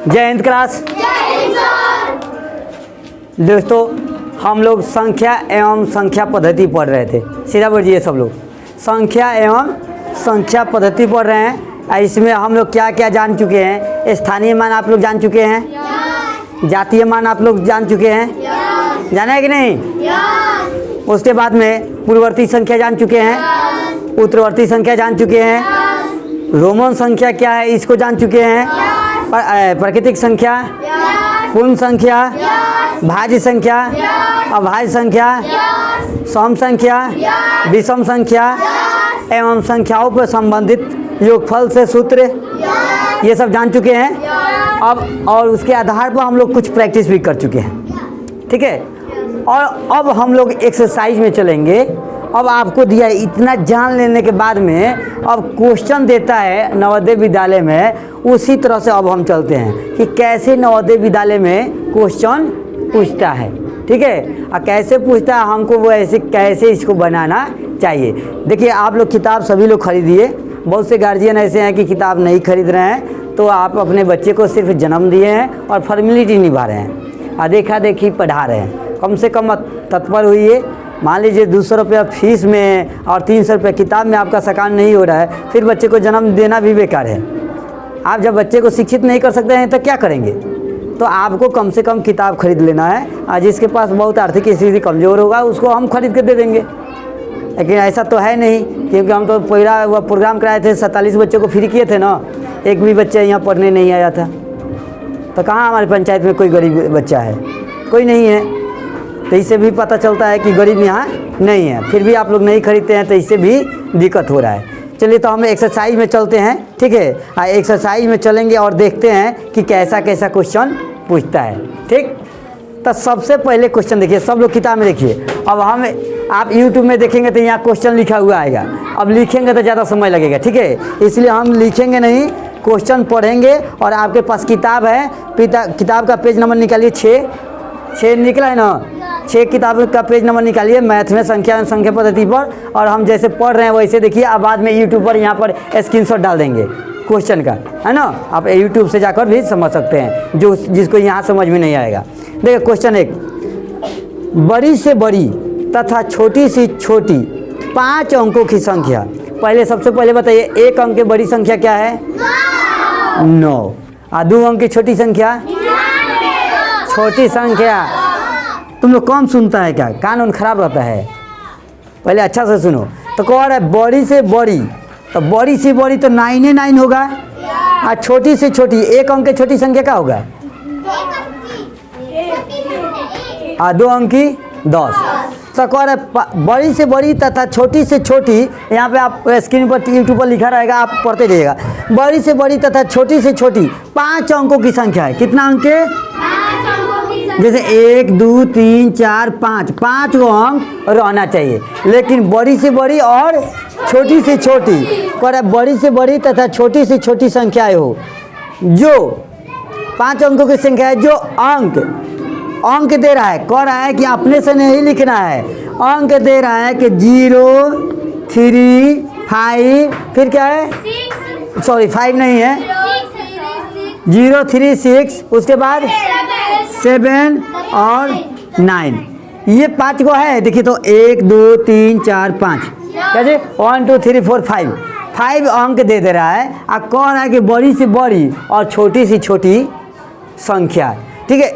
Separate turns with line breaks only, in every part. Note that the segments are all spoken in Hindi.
जय हिंद क्लास। दोस्तों हम लोग संख्या एवं संख्या पद्धति पढ़ रहे थे। सीधा बोलिए सब लोग, संख्या एवं संख्या पद्धति पढ़ रहे हैं। इसमें हम लोग क्या क्या जान चुके हैं? स्थानीय मान आप लोग जान चुके हैं, जातीय मान आप लोग जान चुके हैं, जाना है कि नहीं? उसके बाद में पूर्ववर्ती संख्या जान चुके हैं, उत्तरवर्ती संख्या जान चुके हैं, रोमन संख्या क्या है इसको जान चुके हैं, प्राकृतिक संख्या, पूर्ण संख्या, भाज्य संख्या, अभाज्य संख्या, सम संख्या, विषम संख्या एवं संख्याओं पर संबंधित योगफल से सूत्र, ये सब जान चुके हैं। अब और उसके आधार पर हम लोग कुछ प्रैक्टिस भी कर चुके हैं, ठीक है। और अब हम लोग एक्सरसाइज में चलेंगे। अब आपको दिया है, इतना जान लेने के बाद में अब क्वेश्चन देता है नवोदय विद्यालय में, उसी तरह से अब हम चलते हैं कि कैसे नवोदय विद्यालय में क्वेश्चन पूछता है, ठीक है। और कैसे पूछता है हमको वो ऐसे कैसे इसको बनाना चाहिए। देखिए आप लोग किताब सभी लोग खरीदिए। बहुत से गार्जियन ऐसे हैं कि किताब नहीं खरीद रहे हैं, तो आप अपने बच्चे को सिर्फ जन्म दिए हैं और फॉर्मेलिटी निभा रहे हैं और देखा देखी पढ़ा रहे हैं। कम से कम तत्पर हुई। मान लीजिए 200 रुपया फीस में और 300 रुपये किताब में आपका सकान नहीं हो रहा है, फिर बच्चे को जन्म देना भी बेकार है। आप जब बच्चे को शिक्षित नहीं कर सकते हैं तो क्या करेंगे? तो आपको कम से कम किताब खरीद लेना है, और जिसके पास बहुत आर्थिक स्थिति कमज़ोर होगा उसको हम खरीद के दे देंगे। लेकिन ऐसा तो है नहीं, क्योंकि हम तो पूरा वह प्रोग्राम कराए थे, 47 बच्चों को फ्री किए थे ना, एक भी बच्चा यहाँ पढ़ने नहीं आया था। तो कहाँ हमारे पंचायत में कोई गरीब बच्चा है? कोई नहीं है। तो इससे भी पता चलता है कि गरीब यहाँ नहीं है, फिर भी आप लोग नहीं खरीदते हैं, तो इससे भी दिक्कत हो रहा है। चलिए तो हम एक्सरसाइज में चलते हैं, ठीक है। एक्सरसाइज में चलेंगे और देखते हैं कि कैसा कैसा क्वेश्चन पूछता है, ठीक। तो सबसे पहले क्वेश्चन देखिए, सब लोग किताब में देखिए। अब हम आप YouTube में देखेंगे तो यहाँ क्वेश्चन लिखा हुआ आएगा। अब लिखेंगे तो ज़्यादा समय लगेगा, ठीक है, इसलिए हम लिखेंगे नहीं, क्वेश्चन पढ़ेंगे। और आपके पास किताब है, किताब का पेज नंबर निकालिए, 6 निकला है ना, 6 किताब का पेज नंबर निकालिए मैथ में संख्या पद्धति पर। और हम जैसे पढ़ रहे हैं वैसे देखिए। अब बाद में यूट्यूब पर यहाँ पर स्क्रीनशॉट डाल देंगे क्वेश्चन का, है ना। आप यूट्यूब से जाकर भी समझ सकते हैं, जो जिसको यहाँ समझ में नहीं आएगा। देखिए क्वेश्चन 1, बड़ी से बड़ी तथा छोटी से छोटी 5 अंकों की संख्या। पहले सबसे पहले बताइए, 1 अंक की बड़ी संख्या क्या है? 9। और 2 अंक की छोटी संख्या? छोटी संख्या। तुम लोग कौन सुनता है क्या? कानून खराब रहता है, पहले अच्छा से सुनो। तो कौन है बड़ी से बड़ी? तो बड़ी से बड़ी तो 9 होगा। और छोटी से छोटी 1 अंक की छोटी संख्या क्या होगा? 2 अंक की 10। तो कौन है बड़ी से बड़ी तथा छोटी से छोटी, यहाँ पे आप स्क्रीन पर यूट्यूब पर लिखा रहेगा, आप पढ़ते जाइएगा। बड़ी से बड़ी तथा छोटी से छोटी 5 अंकों की संख्या है। कितना अंक के? जैसे 1 2 3 4 5 गो अंक रहना चाहिए। लेकिन बड़ी से बड़ी और छोटी से छोटी, कर बड़ी से बड़ी तथा छोटी से छोटी संख्याएं हो, जो 5 अंकों की संख्या है, जो अंक दे रहा है, कह रहा है कि अपने से नहीं लिखना है, अंक दे रहा है कि 0 3 5, फिर क्या है? 5 नहीं है, 0 3 6, उसके बाद 7 और 9, ये 5 को है। देखिए तो 1 2 3 4 5, कैसे 1 2 3 4 5 अंक दे रहा है। और कह रहा है कि बड़ी से बड़ी और छोटी से छोटी संख्या, ठीक है।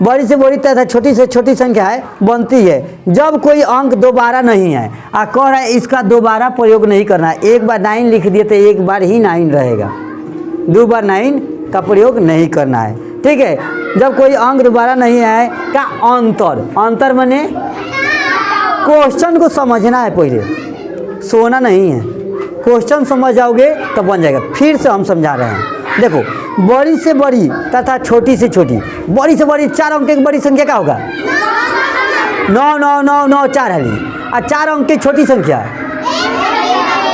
बड़ी से बड़ी तथा छोटी से छोटी संख्या है बनती है जब कोई अंक दोबारा नहीं है। और कह रहा है इसका दोबारा प्रयोग नहीं करना है। एक बार 9 लिख दिए तो एक बार ही 9 रहेगा, 2 बार 9 का प्रयोग नहीं करना है, ठीक है। जब कोई अंक दोबारा नहीं है का अंतर माने क्वेश्चन को समझना है, पहले सोना नहीं है। क्वेश्चन समझ जाओगे तो बन जाएगा। फिर से हम समझा रहे हैं, देखो बड़ी से बड़ी तथा छोटी से छोटी। बड़ी से बड़ी 4 अंक की बड़ी संख्या क्या होगा? 9 9 9 9 4 है। और 4 अंक की छोटी संख्या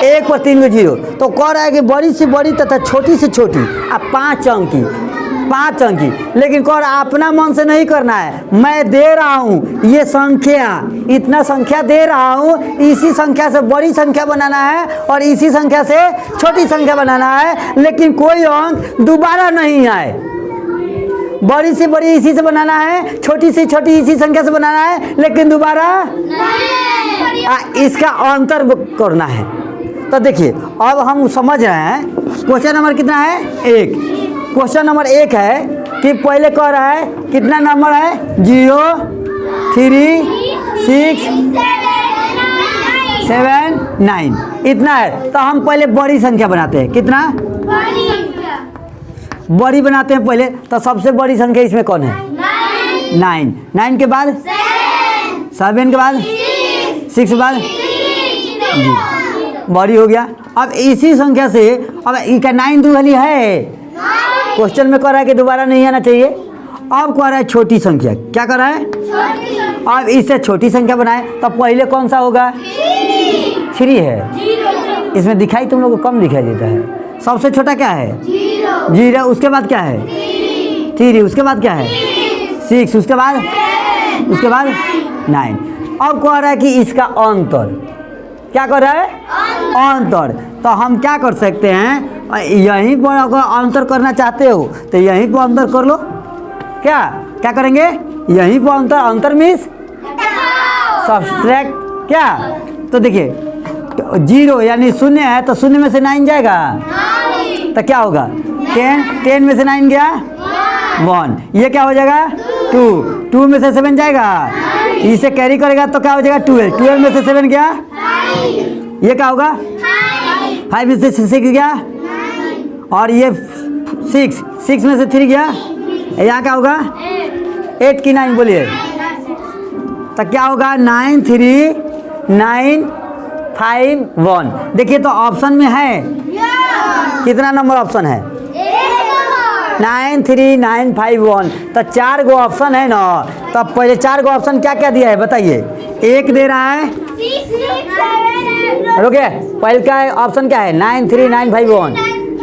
1 पर 3 0। तो कह रहा है कि बड़ी से बड़ी तथा छोटी से छोटी और 5 अंक की, 5 अंक की। लेकिन कह रहा अपना मन से नहीं करना है, मैं दे रहा हूँ ये संख्या, इतना संख्या दे रहा हूँ, इसी संख्या से बड़ी संख्या बनाना है और इसी संख्या से छोटी संख्या बनाना है। लेकिन कोई अंक दोबारा नहीं आए, बड़ी से बड़ी इसी से बनाना है, छोटी से छोटी इसी संख्या से बनाना है, लेकिन दोबारा इसका अंतर करना है। तो देखिए अब हम समझ रहे हैं क्वेश्चन नंबर कितना है 1। क्वेश्चन नंबर 1 है कि पहले कह रहा है कितना नंबर है 0 3 6 7 9 इतना है। तो हम पहले बड़ी संख्या बनाते हैं। कितना बड़ी बनाते हैं पहले। तो सबसे बड़ी संख्या इसमें कौन है 9। 9 के बाद 7 के बाद 6 के बाद जी बड़ी हो गया। अब इसी संख्या से अब इसका 9 दूसरी है, क्वेश्चन में कह रहा है कि दोबारा नहीं आना चाहिए। अब कह रहा है छोटी संख्या, क्या कर रहा है अब इससे छोटी संख्या बनाए। तो पहले कौन सा होगा 3 है, इसमें दिखाई तुम लोग को कम दिखाई देता है। सबसे छोटा क्या है 0, उसके बाद क्या है 3, उसके बाद क्या है 6, उसके बाद 9। अब कह रहा है कि इसका अंतर, क्या कर रहा है अंतर। तो हम क्या कर सकते हैं, यहीं पर अगर अंतर करना चाहते हो तो यहीं पर अंतर कर लो। क्या करेंगे यहीं पर अंतर मीन्स सब्सट्रैक्ट। क्या तो देखिए 0 यानी 0 है तो 0 में से 9 जाएगा तो क्या होगा 10 में से 9 गया 1, ये क्या हो जाएगा 2 में से 7 जाएगा, इसे कैरी करेगा तो क्या हो जाएगा 12 में से 7 गया, ये क्या होगा 5 में से 6 गया, और ये 6 में से 3 गया, यहाँ क्या होगा 8 की 9 बोलिए तो क्या होगा 9 3 9 5 1। देखिए तो ऑप्शन में है कितना नंबर ऑप्शन है 9 3 9 5 1। तो 4 गो ऑप्शन है ना। तो पहले 4 गो ऑप्शन क्या क्या दिया है बताइए। 1 दे रहा है, रुके पहले का ऑप्शन क्या है 9 3 9 5 1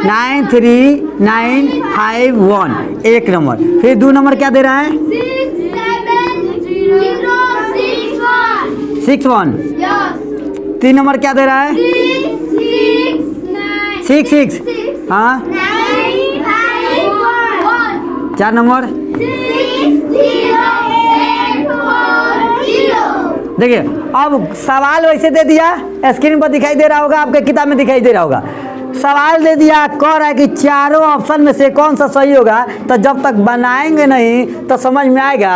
9 3 9 5 1 1 नंबर। फिर 2 नंबर क्या दे रहा है 6 1। 3 नंबर क्या दे रहा है 6 6। हाँ 4 नंबर देखिए। अब सवाल वैसे दे दिया, स्क्रीन पर दिखाई दे रहा होगा, आपके किताब में दिखाई दे रहा होगा। सवाल दे दिया, कह रहा है कि चारों ऑप्शन में से कौन सा सही होगा। तो जब तक बनाएंगे नहीं तो समझ में आएगा।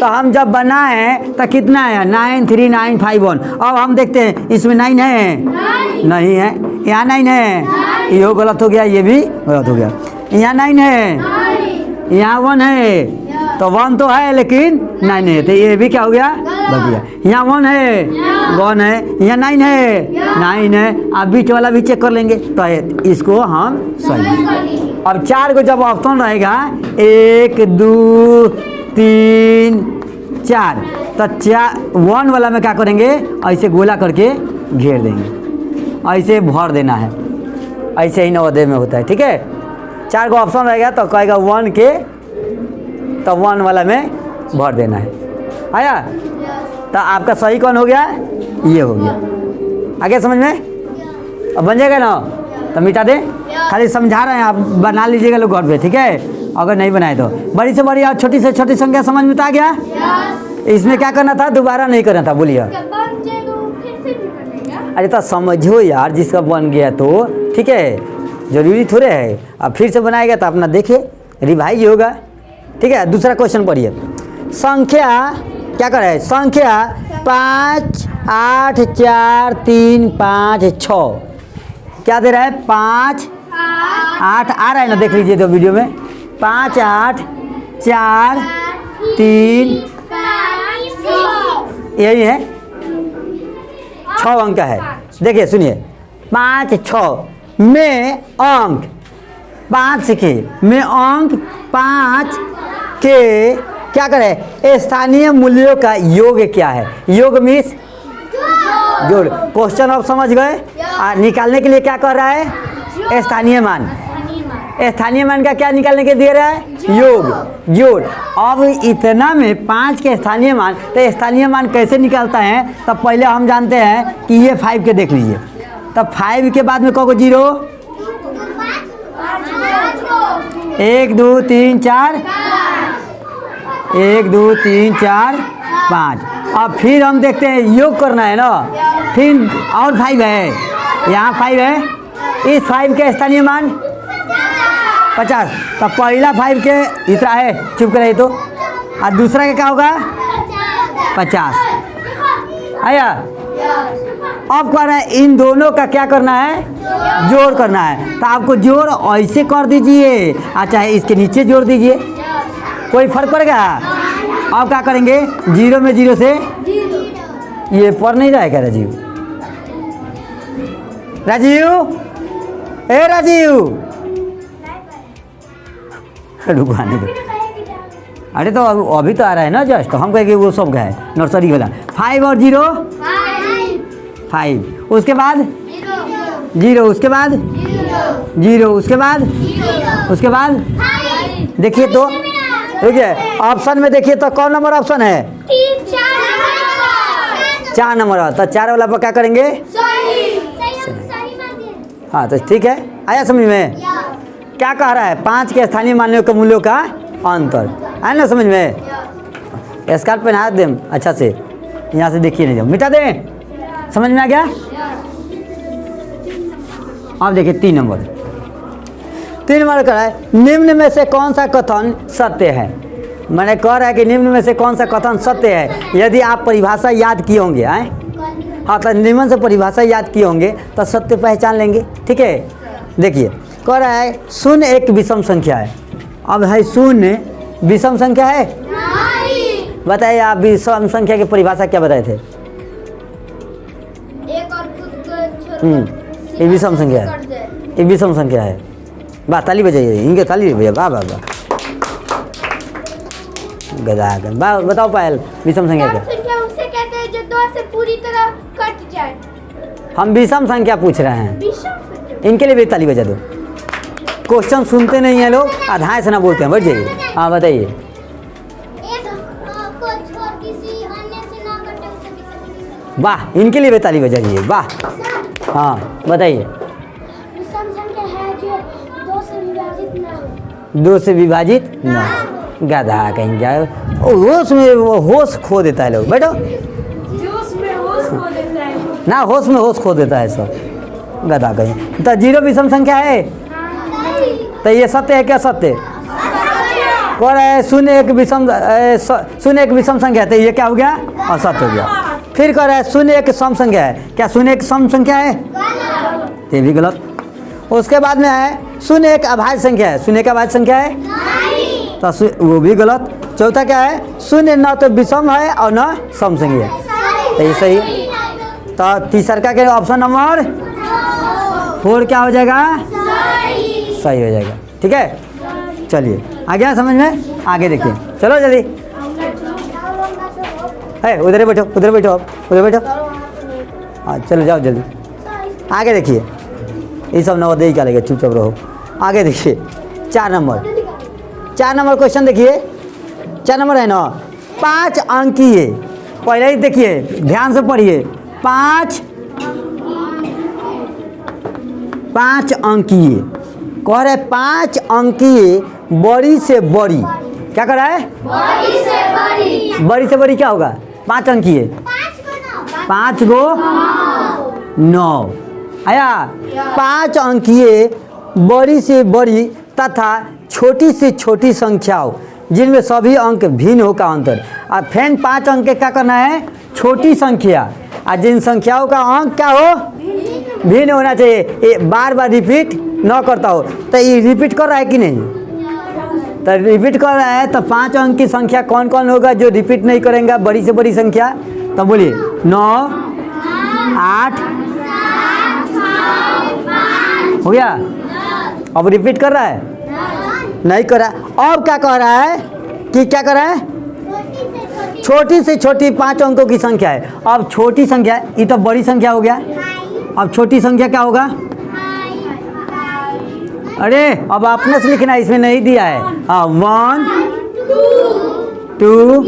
तो हम जब बनाए तो कितना है 9 3 9 5 1। अब हम देखते हैं इसमें 9 है नहीं है, यहाँ 9 है, ये गलत हो गया, ये भी गलत हो गया। यहाँ 9 है, यहाँ 1 है, तो 1 तो है लेकिन 9 है, तो ये भी क्या हो गया गलत गया। यहाँ 1 है 1 है, यहाँ 9 है 9 है। अब बीच वाला भी चेक कर लेंगे तो इसको हम सही। अब 4 को जब ऑप्शन रहेगा 1 2 3 4, तो 1 वाला में क्या करेंगे ऐसे गोला करके घेर देंगे, ऐसे भर देना है। ऐसे ही नवोदय में होता है, ठीक है। 4 को ऑप्शन रहेगा तो कहेगा 1 के, तो 1 वाला में भर देना है। आया तो आपका सही कौन हो गया ये हो गया। आगे समझ में अब बन जाएगा ना, तो मिटा दें, खाली समझा रहे हैं, आप बना लीजिएगा लोग घर पे, ठीक है। अगर नहीं बनाए तो बड़ी से बड़ी और छोटी से छोटी संख्या समझ में तो आ गया। इसमें क्या करना था दोबारा नहीं करना था, बोलिए। अरे तो समझो यार, जिसका बन गया तो ठीक है, जरूरी थोड़े है अब फिर से बनाएगा तो अपना देखिए रिवाइज होगा, ठीक है। दूसरा क्वेश्चन पढ़िए। संख्या क्या कर रहा है, संख्या 5 8 4 3 5 6 क्या दे रहा है 5 8 आ रहा है ना, देख लीजिए तो वीडियो में 5 8 4 3 यही है 6 अंक का है। देखिए सुनिए 5 6 में अंक 5 सीखिए, में अंक 5 के क्या करें स्थानीय मूल्यों का योग क्या है। योग मीन्स जोड़। क्वेश्चन आप समझ गए। निकालने के लिए क्या कर रहा है स्थानीय मान। स्थानीय मान का क्या निकालने के दे रहा है योग जोड़। अब इतना में 5 के स्थानीय मान, तो स्थानीय मान कैसे निकालता है। तब पहले हम जानते हैं कि ये 5 के देख लीजिए, तब 5 के बाद में कौन को 0 1 2 3 4 1 2 3 4 5। अब फिर हम देखते हैं योग करना है ना, फिर और 5 है, यहाँ 5 है, इस 5 के स्थानीय मान 50। तो पहला 5 के इतना है, चुप करे तो, और दूसरा का क्या होगा 50। आया। अब कह रहा है इन दोनों का क्या करना है, जोड़ करना है। तो आपको जोड़ ऐसे कर दीजिए, चाहे इसके नीचे जोड़ दीजिए, कोई फर्क पड़ेगा। अब क्या करेंगे, 0 में 0 से ये पर नहीं जाएगा। राजीव, राजीव, ए राजीव, रुकवाने दो। अरे तो अभी तो आ रहा है ना जस्ट, हम कहेंगे वो सब का है नर्सरी वाला। 5 और 0 5, उसके बाद 0, उसके बाद 0, उसके बाद देखिए तो, देखिए ऑप्शन में देखिए तो कौन नंबर ऑप्शन है, 4 नंबर। तो 4 वाला पर क्या करेंगे, हाँ तो ठीक है। आया समझ में, क्या कह रहा है, 5 के स्थानीय मानों के मूल्यों का अंतर, आया ना समझ में। स्कार्फ पहना दें अच्छा से, यहाँ से देखिए नहीं, जाओ मिटा दें, समझ में आ गया। अब देखिए 3 नंबर कर रहा है, निम्न में से कौन सा कथन सत्य है। मैंने कह रहा है कि निम्न में से कौन सा कथन सत्य है। यदि आप परिभाषा याद किए होंगे, हाँ तो निम्न से परिभाषा याद किए होंगे तो सत्य पहचान लेंगे। ठीक है, देखिए कह रहा है शून्य एक विषम संख्या है। अब है शून्य विषम संख्या है, बताइए आप विषम संख्या की परिभाषा क्या बताए थे। ये विषम संख्या है, ये विषम संख्या है। वाह, ताली बजाइए, इनके ताली बजाइए, वाह वाह वाह, गधा। वाह, बताओ पायल, विषम संख्या क्या
उसे कहते हैं जो 2 से पूरी तरह कट जाए।
हम विषम संख्या पूछ रहे हैं, इनके लिए भी ताली बजा दो। क्वेश्चन सुनते नहीं है लोग, आधा से ना बोलते हैं, बैठ जाइए। हाँ बताइए, वाह, इनके लिए भी ताली बजाइए, वाह। हाँ बताइए, 2 से विभाजित ना, गधा कहीं क्या, होश में वो होश खो देता है लोग। बैठो,
जोश में होश खो देता है
ना, होश में होश खो देता है सब, गधा कहीं। तो 0 विषम संख्या है, तो ये सत्य है क्या, सत्य कह रहा है। शून्य एक विषम संख्या है, तो ये क्या हो गया, असत्य हो गया। फिर कह रहा है शून्य एक सम संख्या है, क्या शून्य एक सम संख्या है, ये भी गलत। उसके बाद में है शून्य एक अभाज्य संख्या है, शून्य का अभाज्य संख्या है, तो वो भी गलत। चौथा क्या है, शून्य न तो विषम है और न सम संख्या है, तो ये सही। तो तीसरा के ऑप्शन नंबर 4 क्या हो जाएगा, सही हो जाएगा। ठीक है, चलिए आ गया समझ में, आगे देखिए, चलो जल्दी। है उधर बैठो, उधर बैठो, आप उधर बैठो। हाँ चलो जाओ जल्दी, आगे देखिए। ये सब नवोदय क्या लगेगा, चुपचाप रहो। आगे देखिए 4 नंबर क्वेश्चन देखिए। 4 नंबर है ना, 5 अंकीय। पहले ही देखिए, ध्यान से पढ़िए। 5 अंकीय कह रहे, 5 अंकीय बड़ी से बड़ी, क्या कर रहा है, बड़ी से बड़ी क्या होगा, 5 अंकीय, 5 गो 9 आया। 5 अंकीय बड़ी से बड़ी तथा छोटी से छोटी संख्याओं जिनमें सभी अंक भिन्न हो का अंतर। और फिर 5 अंक क्या करना है, छोटी संख्या, और जिन संख्याओं का अंक क्या हो, भिन्न होना चाहिए। ये बार बार रिपीट न करता हो। तो ये रिपीट कर रहा है कि नहीं, तो रिपीट कर रहा है। तो 5 अंक की संख्या कौन कौन होगा जो रिपीट नहीं करेंगे, बड़ी से बड़ी संख्या। तो बोलिए 9 8 हो गया। अब रिपीट कर रहा है, नहीं कर रहा। अब क्या कह रहा है कि क्या कर रहा है, छोटी से छोटी 5 अंकों की संख्या है। अब छोटी संख्या, ये तो बड़ी संख्या हो गया। अब छोटी संख्या क्या होगा, अरे अब आपने से लिखना है, इसमें नहीं दिया है। 1 2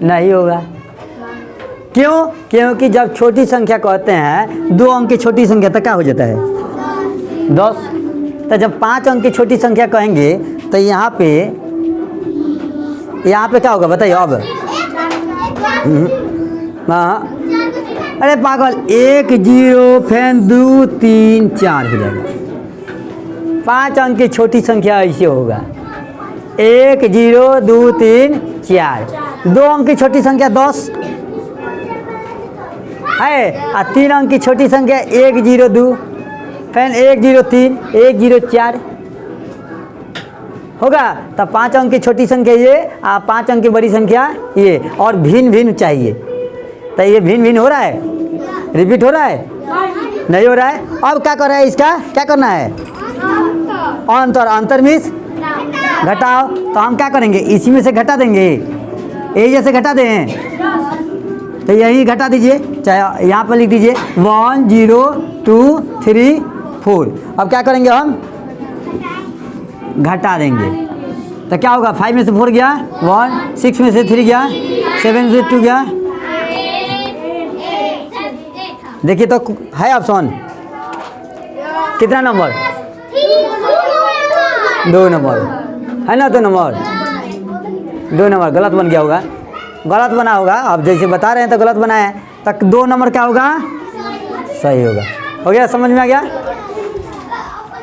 नहीं होगा। क्यों, क्योंकि जब छोटी संख्या कहते हैं 2 अंक की छोटी संख्या तो क्या हो जाता है 10। तो जब 5 अंक की छोटी संख्या कहेंगे तो यहाँ पे क्या होगा बताइए अब। हाँ, अरे पागल, 1 0 फिर 2 3 4 हो जाएगा। 5 अंक की छोटी संख्या ऐसे होगा 1 0 2 3 4। 2 अंक की छोटी संख्या 10 है और 3 अंक की छोटी संख्या 1 0 2 फिर 1 0 3 1 0 4 होगा। तब 5 अंक की छोटी संख्या ये और 5 अंक की बड़ी संख्या ये, और भिन्न भिन्न चाहिए। तो ये भिन्न भिन्न हो रहा है, रिपीट हो रहा है, नहीं हो रहा है। अब क्या कर रहा है, इसका क्या करना है, अंतर। अंतर मीन्स घटाओ। तो हम क्या करेंगे, इसी में से घटा देंगे, यही जैसे घटा दें तो यही घटा दीजिए, चाहे यहाँ पर लिख दीजिए 1 0 2 3 4। अब क्या करेंगे, हम घटा देंगे। तो क्या होगा, 5 में से 4 गया 1, 6 में से 3 गया 7 में से 2 गया। देखिए तो है ऑप्शन कितना नंबर, 2 नंबर है ना, 2 नंबर, 2 नंबर गलत बन गया होगा, गलत बना होगा। अब जैसे बता रहे हैं तो गलत बना है, तक 2 नंबर क्या होगा, सही होगा। हो गया, समझ में आ गया,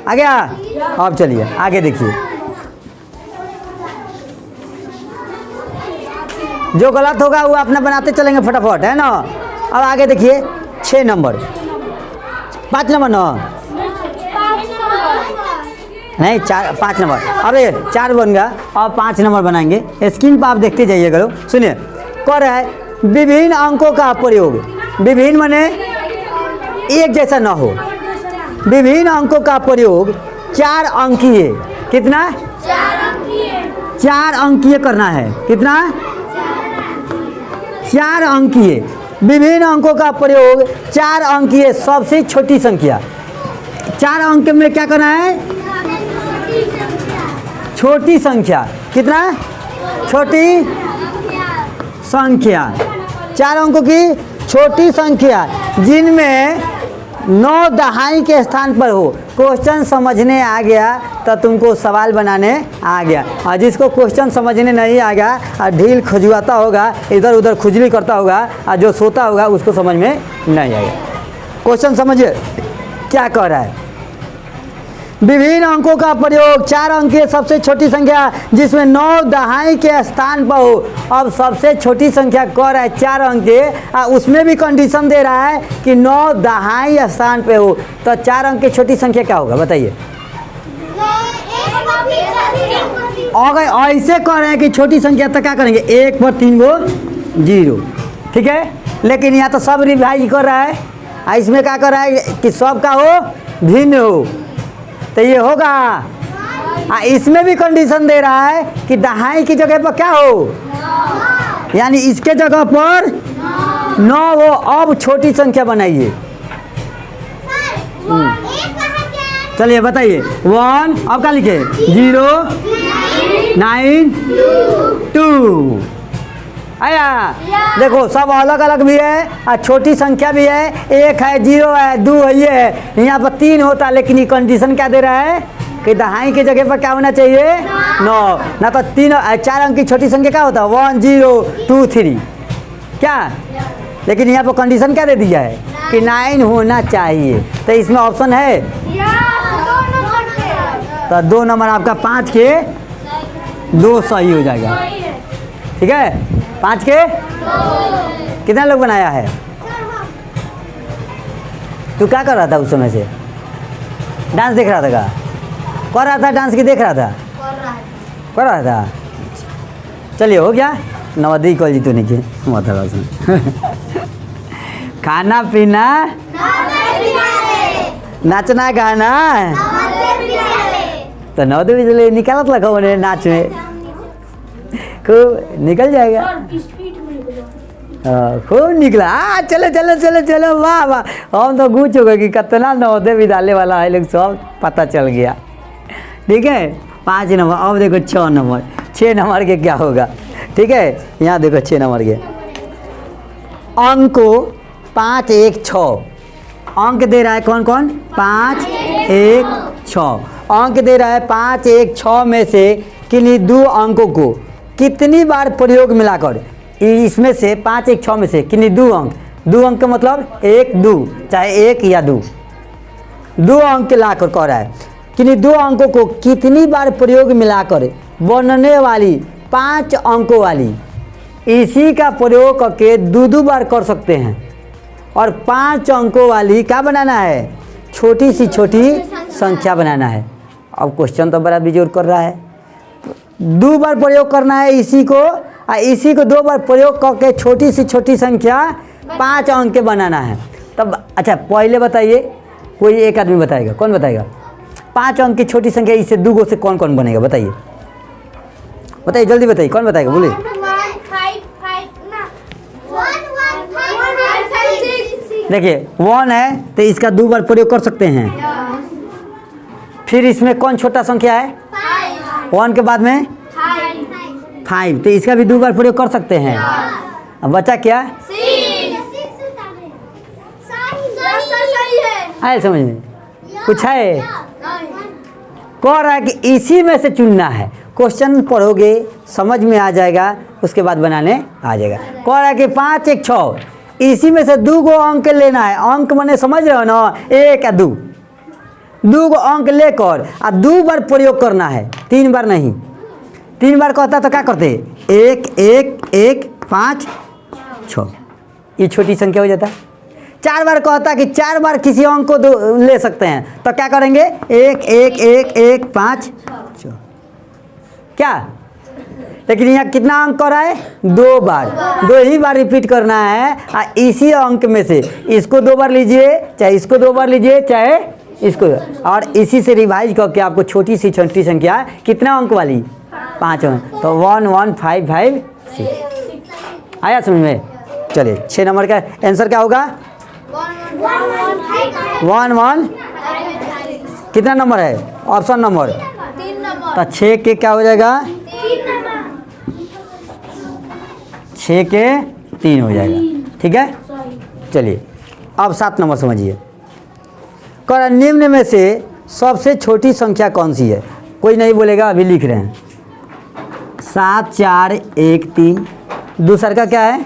आ गया। अब चलिए आगे देखिए, जो गलत होगा वो अपना बनाते चलेंगे फटाफट, है ना। अब आगे देखिए 6 नंबर, 5 नंबर ना, नहीं 5 नंबर। अब ये 4 बन गया, और 5 नंबर बनाएंगे। स्क्रीन पर आप देखते जाइए करो। सुनिए, कह रहा है विभिन्न अंकों का प्रयोग, विभिन्न माने एक जैसा ना हो, विभिन्न अंकों का प्रयोग 4 अंकीय, कितना 4 अंकीय करना है, कितना 4 अंकीय। विभिन्न अंकों का प्रयोग 4 अंकीय सबसे छोटी संख्या। 4 अंक में क्या करना है, छोटी संख्या, कितना छोटी संख्या, 4 अंकों की छोटी संख्या जिनमें 9 दहाई के स्थान पर हो। क्वेश्चन समझने आ गया तो तुमको सवाल बनाने आ गया, और जिसको क्वेश्चन समझने नहीं आ गया और ढील खजुआता होगा, इधर उधर खुजली करता होगा और जो सोता होगा उसको समझ में नहीं आएगा। क्वेश्चन समझिए क्या कह रहा है, विभिन्न अंकों का प्रयोग 4 अंक की सबसे छोटी संख्या जिसमें 9 दहाई के स्थान पर हो। अब सबसे छोटी संख्या कह रहा है 4 अंक के, उसमें भी कंडीशन दे रहा है कि 9 दहाई स्थान पे हो। तो 4 अंक की छोटी संख्या क्या होगा बताइए। अगर ऐसे कह रहे हैं कि छोटी संख्या तो क्या करेंगे, 1 पर 3 गो 0, ठीक है। लेकिन यहाँ तो सब रिवाइज कर रहा है, इसमें क्या कर रहा है कि सब का हो भिन्न हो, तो ये होगा। इसमें भी कंडीशन दे रहा है कि दहाई की जगह पर क्या हो, यानी इसके जगह पर 9 हो। अब छोटी संख्या बनाइए, चलिए बताइए 1, अब क्या लिखे 0 9 2 आया। देखो सब अलग अलग भी है और छोटी संख्या भी है, 1 है 0 है 2 है, ये है। यहाँ पर 3 होता, लेकिन ये कंडीशन क्या दे रहा है कि दहाई की जगह पर क्या होना चाहिए 9, ना तो 4 अंक की छोटी संख्या क्या होता है 1 0 2 3 क्या। लेकिन यहाँ पर कंडीशन क्या दे दिया है कि 9 होना चाहिए। तो इसमें ऑप्शन है, तो 2 नंबर आपका 5 के 2 सही हो जाएगा, ठीक है। 5 के कितना लोग बनाया है, तू क्या कर रहा था उस समय से, डांस देख रहा था क्या, कर रहा था डांस की देख रहा था, कर रहा था। चलिए हो गया, नवोदय कॉलेज तो नहीं किए मतलब खाना पीना नाचना गाना, तो नवोदय विद्यालय निकालत लगा उन्हें नाच में, खूब निकल जाएगा, खूब निकला। चलो चलो चलो चलो, वाह वाह, हम तो गुच हो गए कि कितना नवोदय विद्यालय वाला है लोग, सब पता चल गया, ठीक है। 5 नंबर। अब देखो 6 नंबर, 6 नंबर के क्या होगा, ठीक है। यहाँ देखो 6 नंबर के अंक 5 1 6 अंक दे रहा है, कौन कौन 5 1 6। अंक दे रहा है 5, 1, 6 में से किन्हीं दो अंकों को कितनी बार प्रयोग मिलाकर, इसमें से 5, 1, 6 में से किन्हीं दो अंक का मतलब 1, 2, चाहे 1 या 2 अंक लाकर कह रहा है किन्हीं दो अंकों को कितनी बार प्रयोग मिलाकर बनने वाली 5 अंकों वाली इसी का प्रयोग करके दो बार कर सकते हैं और 5 अंकों वाली क्या बनाना है, छोटी सी छोटी संख्या बनाना है। अब क्वेश्चन तो बड़ा बेजोर कर रहा है, 2 बार प्रयोग करना है इसी को और इसी को 2 बार प्रयोग करके छोटी सी छोटी संख्या 5 अंक के बनाना है। तब अच्छा पहले बताइए, कोई एक आदमी बताएगा, कौन बताएगा 5 अंक की छोटी संख्या इससे 2 से कौन कौन बनेगा, बताइए बताइए जल्दी बताइए, कौन बताएगा बोलिए। देखिए 1 है तो इसका 2 बार प्रयोग कर सकते हैं। फिर इसमें कौन छोटा संख्या है, 1 के बाद में 5, तो इसका भी 2 बार प्रयोग कर सकते हैं। अब बचा क्या, आए समझ में कुछ है, कह रहा है कि इसी में से चुनना है। क्वेश्चन पढ़ोगे समझ में आ जाएगा, उसके बाद बनाने आ जाएगा। कह रहा है कि 5, 1, 6 इसी में से 2 अंक लेना है। अंक मैंने समझ रहे हो ना, 1 या 2 अंक लेकर और 2 बार प्रयोग करना है, 3 बार नहीं। 3 बार कहता तो क्या करते, 1, 1, 1, 5, 6, ये छोटी संख्या हो जाता। 4 बार कहता कि 4 बार किसी अंक को ले सकते हैं, तो क्या करेंगे 1, 1, 1, 1, 5, 6 क्या। लेकिन यहाँ कितना अंक कर रहा है, 2 बार, 2 ही बार रिपीट करना है। और इसी अंक में से इसको 2 बार लीजिए, चाहे इसको 2 बार लीजिए, चाहे इसको, और इसी से रिवाइज करके आपको छोटी सी छोटी संख्या कितना अंक वाली 5 अंक, तो 1, 1, 5, 5, 6 आया समझ में। चलिए 6 नंबर का आंसर क्या होगा, 1, 1 कितना नंबर है, ऑप्शन नंबर 3 तो 6 के क्या हो जाएगा, 6 के 3 हो जाएगा। ठीक है, चलिए अब 7 नंबर समझिए। कर निम्न में से सबसे छोटी संख्या कौन सी है, कोई नहीं बोलेगा, अभी लिख रहे हैं। 7, 4, 1, 3, दूसरा का क्या है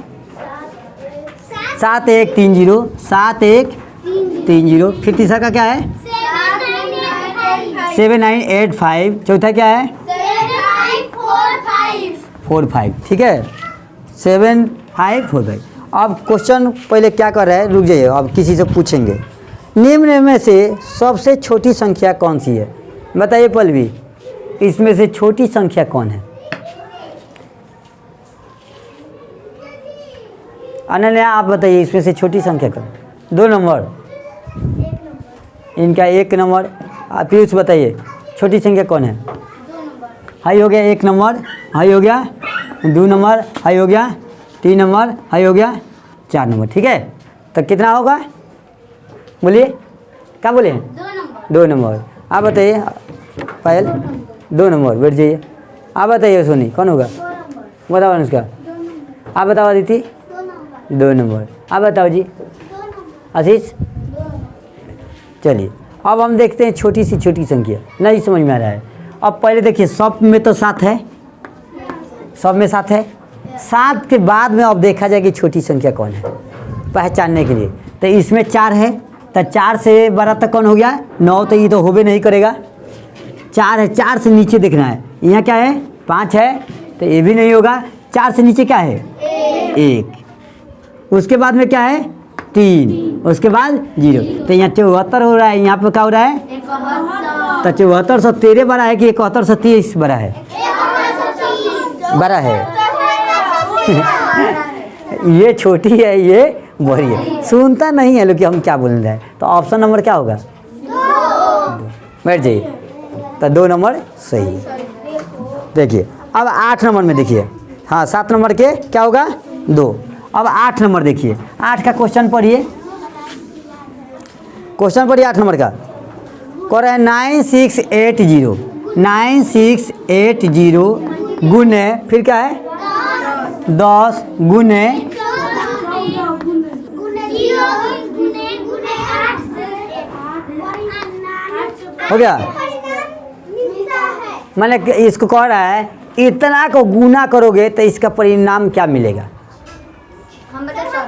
7, 1, 3, 0, 7, 1, 3, 0। फिर तीसरा का क्या है 7, 9, 8, 5। चौथा क्या है 4, 5। ठीक है, 7, 5, 4, 5। अब क्वेश्चन पहले क्या कर रहा है, रुक जाइए, अब किसी से पूछेंगे। निम्न में से सबसे छोटी संख्या कौन सी है, बताइए पल्लवी, इसमें से छोटी संख्या कौन है। अनन्या आप बताइए, इसमें से छोटी संख्या कौन, 2 नंबर, इनका 1 नंबर। पीयूष बताइए छोटी संख्या कौन है, हाई हो गया 1 नंबर, हाई हो गया 2 नंबर, हाई हो गया 3 नंबर, हाई हो गया 4 नंबर। ठीक है, तो कितना होगा बोलिए, क्या बोले 2 नंबर। आप बताइए पायल, 2 नंबर, बैठ जाइए। आप बताइए सोनी कौन होगा, बताओ अनुष्का, आप बताओ अदिति 2 नंबर। आप बताओ जी आशीष। चलिए अब हम देखते हैं छोटी सी छोटी संख्या, नहीं समझ में आ रहा है। अब पहले देखिए सब में तो 7 है, सब में 7 है, 7 के बाद में अब देखा जाए कि छोटी संख्या कौन है पहचानने के लिए। तो इसमें 4 है, तो 4 से बड़ा तक कौन हो गया 9, तो ये तो होबे नहीं करेगा। 4 है, 4 से नीचे देखना है, यहाँ क्या है 5 है, तो ये भी नहीं होगा। 4 से नीचे क्या है 1, उसके बाद में क्या है 3, उसके बाद 0, तो यहाँ 74 हो रहा है। यहाँ पे क्या हो रहा है, तो 7413 बड़ा है कि 7130 बड़ा है, बड़ा है। ये छोटी है, ये बड़ी है, सुनता नहीं है लोग कि हम क्या बोल रहे हैं। तो ऑप्शन नंबर क्या होगा, बैठ जाइए, तो 2 नंबर सही है। देखिए अब 8 नंबर में देखिए, हाँ 7 नंबर के क्या होगा 2। अब 8 नंबर देखिए, 8 का क्वेश्चन पढ़िए, क्वेश्चन पढ़िए 8 नंबर का। कह रहा है 9680, 9680 गुने, फिर क्या है 10 गुने, हो गया मैंने इसको कह रहा है इतना को गुना करोगे तो इसका परिणाम क्या मिलेगा?
हम बताएं सर,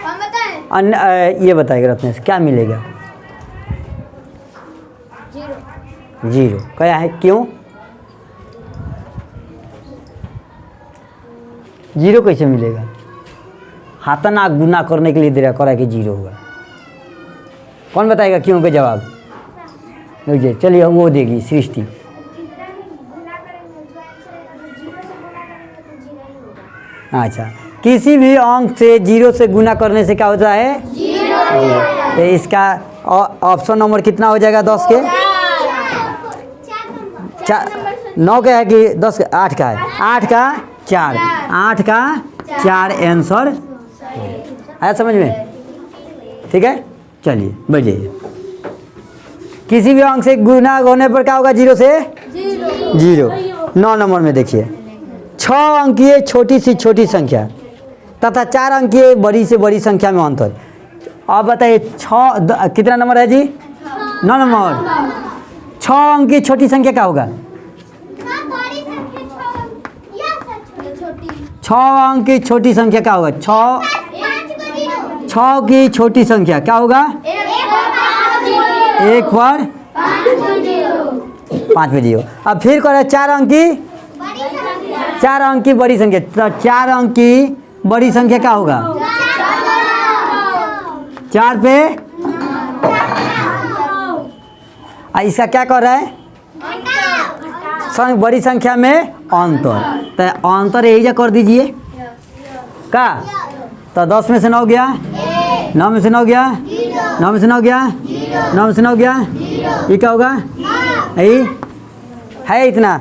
हम बताएं।
ये बताएगा रत्नेश क्या मिलेगा?
0।
0 क्या है, क्यों 0 कैसे मिलेगा? हाथना गुना करने के लिए दे रहा है कि 0 होगा। कौन बताएगा क्यों का जवाब? मुझे चलिए वो देगी सृष्टि। अच्छा, किसी भी अंक से 0 से गुना करने से क्या होता है? 0। तो इसका ऑप्शन नंबर कितना हो जाएगा 10 के? 9 का है कि 10 का? 8 का है। 8 का 4, 8 का 4 आंसर आया समझ में? ठीक है, चलिए बढ़ जाइए। किसी भी अंक से गुना होने पर क्या होगा? 0 से 0। 9 नंबर में देखिए, 6 अंकीय छोटी से छोटी संख्या तथा 4 अंकीय बड़ी से बड़ी संख्या में अंतर। अब बताइए 6 कितना नंबर है जी? 9 नंबर। 6 अंकीय छोटी संख्या क्या होगा? 6 अंक की छोटी संख्या क्या होगा? 6 की छोटी संख्या क्या होगा? 1 पर 5 पे 0। अब फिर करें 4 अंक की बड़ी संख्या, तो 4 अंक की बड़ी संख्या क्या होगा? 4 पे इसका क्या कर रहा है? बड़ी संख्या में अंतर, तो अंतर यही जा कर दीजिए का। तो 10 में से 9 गया, 9 में से 9 गया, 9 में से 9 गया, 9 में से 9 गया, ये क्या होगा? यही है इतना,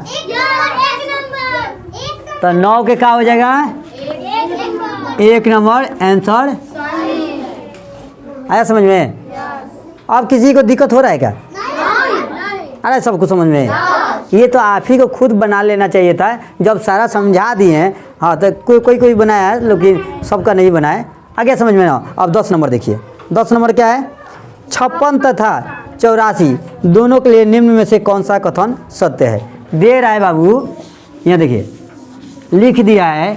तो 9 के क्या हो जाएगा? 1 नंबर आंसर आया समझ में? अब किसी को दिक्कत हो रहा है क्या? अरे सबको समझ में? ये तो आप ही को खुद बना लेना चाहिए था, जब सारा समझा दिए हैं। हाँ, तो कोई बनाया है लेकिन सबका नहीं बनाया। आगे समझ में ना। अब 10 नंबर देखिए, 10 नंबर क्या है? 56 तथा 84 दोनों के लिए निम्न में से कौन सा कथन सत्य है? दे रहा है बाबू, यहाँ देखिए लिख दिया है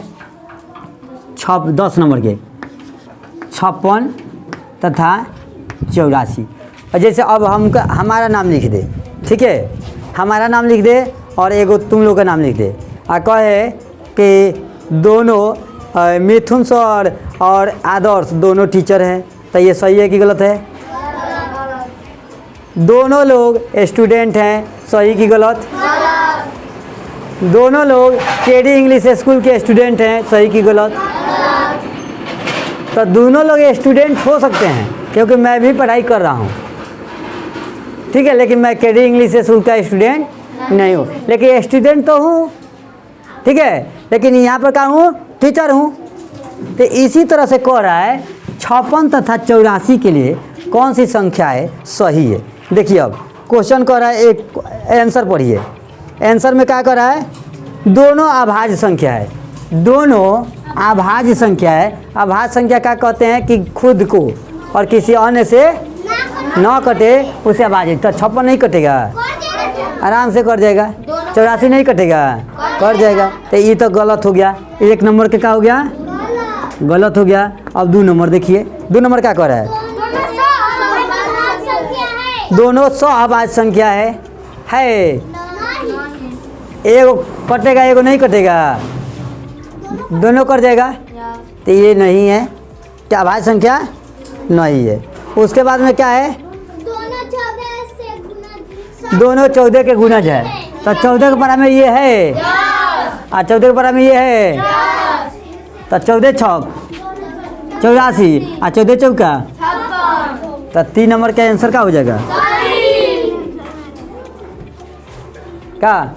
10 नंबर के 56 तथा 84। और जैसे अब हम हमारा नाम लिख दे, ठीक है, हमारा नाम लिख दे और एगो तुम लोग का नाम लिख दे, और कहे कि दोनों मिथुन सर और आदर्श दोनों टीचर हैं, तो ये सही है कि गलत है? दोनों लोग स्टूडेंट हैं, सही कि गलत? दोनों लोग केडी इंग्लिश स्कूल के स्टूडेंट हैं, सही कि गलत? तो दोनों लोग स्टूडेंट हो सकते हैं क्योंकि मैं भी पढ़ाई कर रहा हूँ, ठीक है, लेकिन मैं केडी इंग्लिश स्कूल का स्टूडेंट नहीं हूँ, लेकिन स्टूडेंट तो हूँ, ठीक है, लेकिन यहाँ पर क्या हूँ? टीचर हूँ। तो इसी तरह से कह रहा है 56 तथा 84 के लिए कौन सी संख्या है सही है? देखिए अब क्वेश्चन कह रहा है, एक आंसर पढ़िए। आंसर में क्या कह रहा है? दोनों अभाज्य संख्या है, दोनों अभाज्य संख्या है। अभाज्य संख्या क्या कहते हैं? कि खुद को और किसी अन्य से ना कटे उसे अभाज्य। तो 56 नहीं कटेगा, आराम से कट जाएगा। 84 नहीं कटेगा, कट जाएगा। तो ये तो गलत हो गया, 1 नंबर के क्या हो गया? गलत हो गया। अब 2 नंबर देखिए, 2 नंबर क्या कह रहा है? दोनों अभाज्य संख्या है। एगो कटेगा, एगो नहीं कटेगा, दोनों कट जाएगा। तो ये नहीं है, क्या अभाज्य संख्या नहीं है। उसके बाद में क्या है? दोनों 14 के गुणज है। तो 14 के बराबर में ये है, और 14 के बराबर में ये है, तो 14 छक 84 और 14 चौका, तो 3 नंबर का आंसर क्या हो जाएगा? क्या?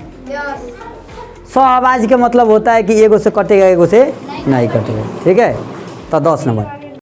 सहअभाज्य का मतलब होता है कि एगो से कटेगा, एगो से नहीं कटेगा, ठीक है। तो 10 नंबर